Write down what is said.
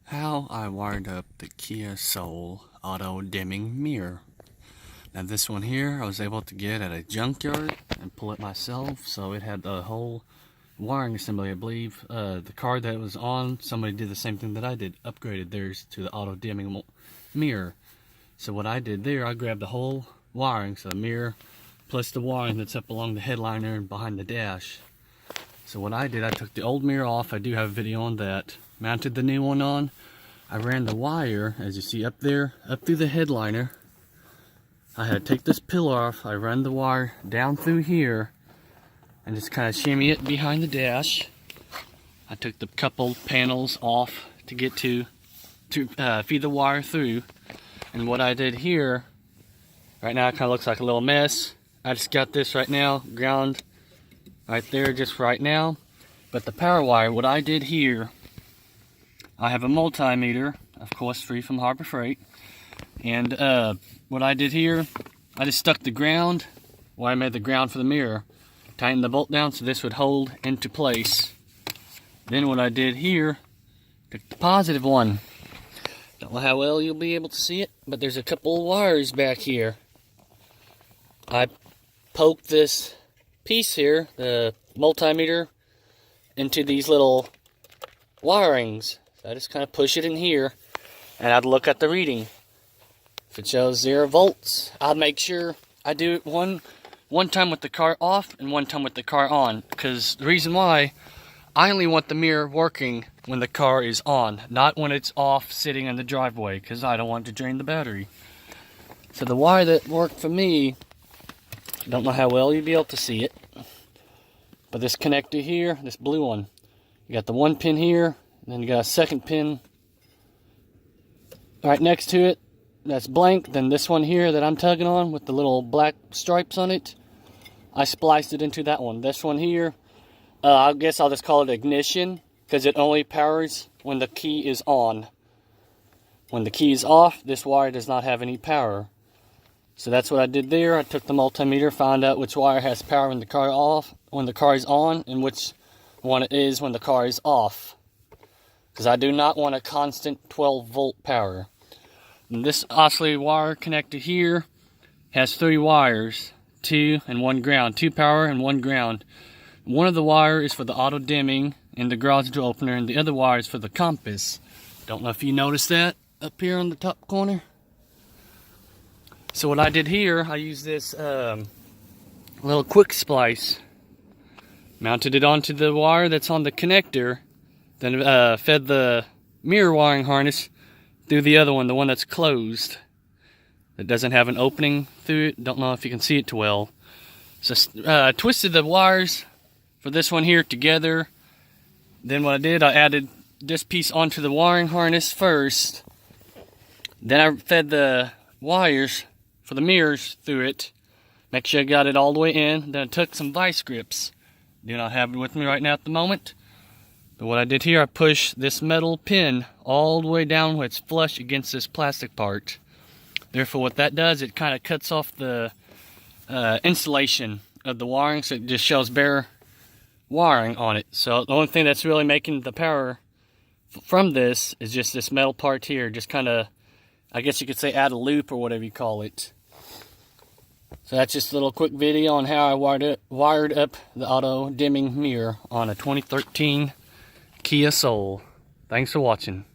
How I wired up the Kia Soul auto dimming mirror. Now this one here I was able to get at a junkyard and pull it myself, so it had the whole wiring assembly. I believe the car that it was on, somebody did the same thing that I did, upgraded theirs to the auto dimming mirror. So what I did there, I grabbed the whole wiring, so the mirror plus the wiring that's up along the headliner and behind the dash. So what I did, I took the old mirror off. I do have a video on that. Mounted the new one on. I ran the wire, as you see up there, up through the headliner. I had to take this pillar off. I ran the wire down through here and just kind of shimmy it behind the dash. I took the couple panels off to get to feed the wire through. And what I did here, right now it kind of looks like a little mess. I just got this right now, ground right there just right now. But the power wire, what I did here, I have a multimeter, of course free from Harbor Freight. And what I did here, I just stuck the ground, I made the ground for the mirror, tightened the bolt down so this would hold into place. Then what I did here, took the positive one. Don't know how well you'll be able to see it, but there's a couple of wires back here. I poked this piece here, the multimeter, into these little wirings. So I just kind of push it in here, and I'd look at the reading. If it shows 0 volts, I'll make sure I do it one time with the car off and one time with the car on. Because the reason why, I only want the mirror working when the car is on, not when it's off sitting in the driveway, because I don't want to drain the battery. So the wire that worked for me, I don't know how well you'll be able to see it, but this connector here, this blue one, you got the one pin here, and then you got a second pin right next to it that's blank. Then this one here that I'm tugging on with the little black stripes on it, I spliced it into that one. This one here, I guess I'll just call it ignition, because it only powers when the key is on. When the key is off, this wire does not have any power. So that's what I did there. I took the multimeter, found out which wire has power when the car is on, and which one it is when the car is off. Because I do not want a constant 12 volt power. And this oscillator wire connector here has 3 wires, 2 and 1 ground, 2 power and 1 ground. One of the wire is for the auto dimming and the garage door opener, and the other wire is for the compass. Don't know if you noticed that up here on the top corner. So what I did here, I used this little quick splice, mounted it onto the wire that's on the connector, then fed the mirror wiring harness through the other one, the one that's closed. It doesn't have an opening through it. Don't know if you can see it too well. So I twisted the wires for this one here together. Then what I did, I added this piece onto the wiring harness first. Then I fed the wires for the mirrors through it. Make sure I got it all the way in. Then I took some vice grips. Do not have it with me right now at the moment. But what I did here, I pushed this metal pin all the way down where it's flush against this plastic part. Therefore, what that does, it kind of cuts off the insulation of the wiring, so it just shows bare wiring on it. So the only thing that's really making the power from this is just this metal part here. Just kind of, I guess you could say, add a loop or whatever you call it. So that's just a little quick video on how I wired up the auto dimming mirror on a 2013 Kia Soul. Thanks for watching.